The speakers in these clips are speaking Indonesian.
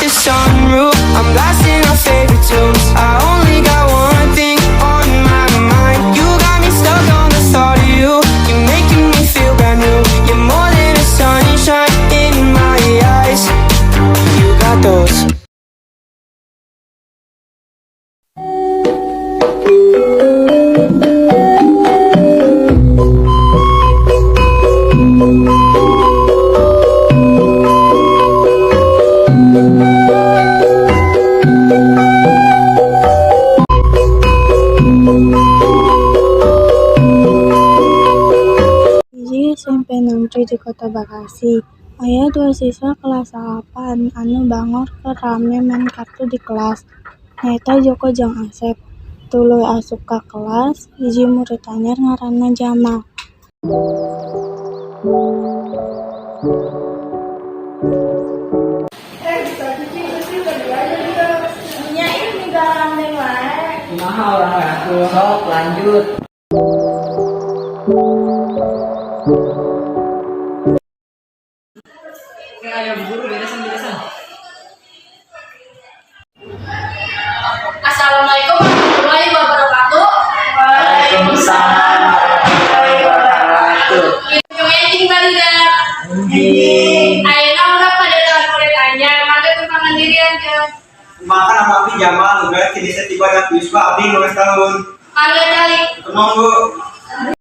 the sunroof, I'm blasting our favorite tunes. I only got one thing on my mind. You got me stuck on the thought of you. You're making me feel brand new. You're more than a sunshine in my eyes. You got those. SMP Negeri di Kota Bekasi. Aya 2 siswa kelas 8 anu bangor keur rame main kartu di kelas. Nyaeta Joko jeung Asep. Tuluy asup ka kelas, hiji murid anyar ngaranna Jamal. Kumaha orang atuh sok lanjut. Ayo guru beresan. Assalamualaikum warahmatullahi wabarakatuh. Waalaikumsalam warahmatullahi wabarakatuh. Yung ending balidak. Ayeuna urang pada tahun murid anyar, mangga tentang mandirian jeung Makan sama Abi Jamal, udah jadi setiba dan Yusuf Abi 12 tahun. mangga dalik. Kemong Bu.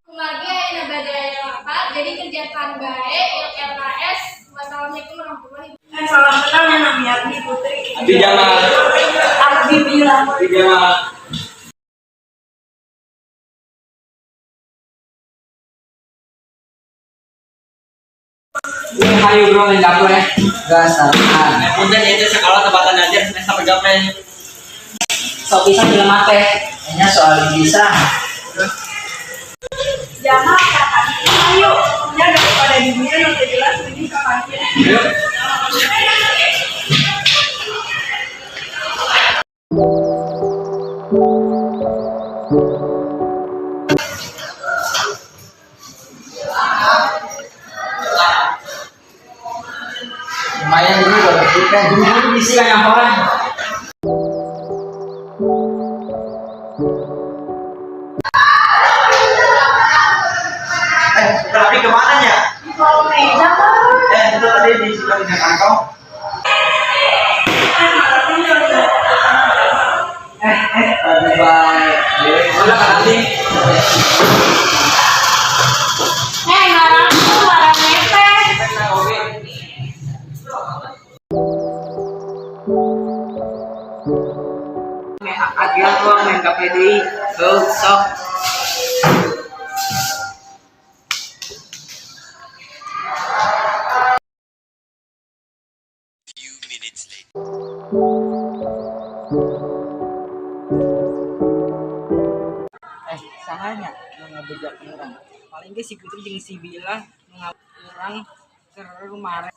Kumagi ayeuna bade aya lapat, jadi kerjakan bae LKS. Wassalamualaikum warahmatullahi wabarakatuh. Salam kenal ya Nabi Abi Putri. Abi Jamal. Abi bilang. Abi Jamal. Ini hayu bro main gaple. Gasan. Punten itu sekolah tempatan aja semester gaple. Sok bisa film teh. Hanya soal bisa. Jamal kata, ayo, nya daripada di dunia yang jelas ini kapan. Lumayan dulu kita dulu di sini yang orang. Tapi kemana ya? Kalau meja Itu tadi di sebelah kantong. Bye. Udah kan nanti. ngarang suara mepet. Agian gua main gaple deui. Tuh sok. Sahanya ngabejak urang. Paling ge si Putri jeung si Bila ngurang keur mare.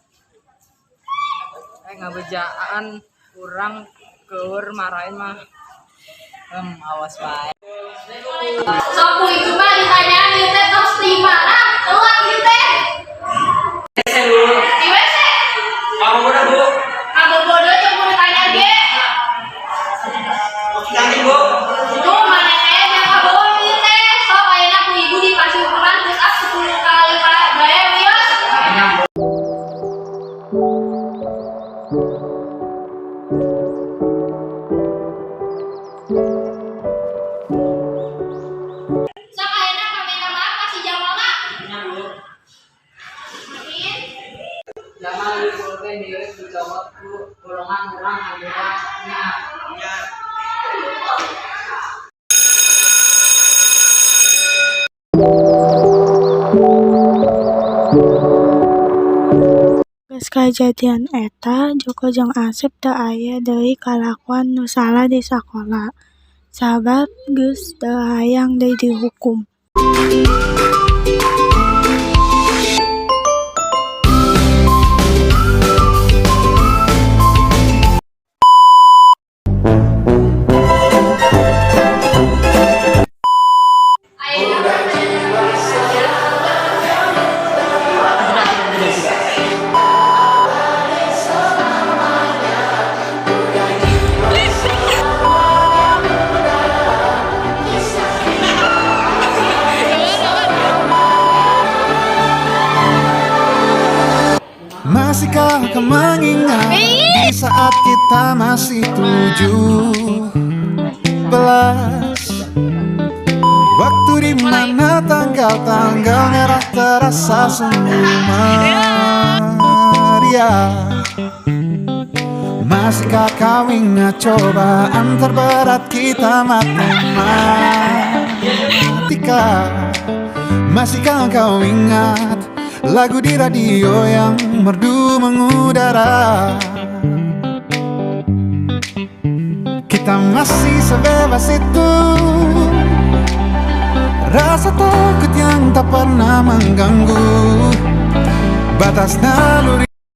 Ngabejaan urang keur marahin mah. Awas bae. Sok ku itu mah ditanya ieu teh tos di mana? Keluar ieu teh. Di WC. Kamu udah Bu. Kamu bodoh jeung ku ditanya ge. Nanti Bu. Tuh mana teh yang kabawa ieu teh. Sok ayeuna ku ibu dipasukeun geus 10 kali bae wios. Sok ayeuna pamina maaf ka si Jamal mah. Matiin. Jangan dipulpen diri dijawab ku golongan orang anggotanya. Geus kajadian eta, Joko jeung Asep teu aya deui kalakuan nu salah di sakola. Sabab geus teu hayang deui dihukum. kau mengingat di saat kita masih 17. Waktu di mana tanggal-tanggal merah terasa sungguh meriah. Masihkah kau ingat cobaan terberat kita matematika? Masihkah kau ingat lagu di radio yang merdu mengudara? Kita masih sebebas itu. Rasa takut yang tak pernah mengganggu batas naluri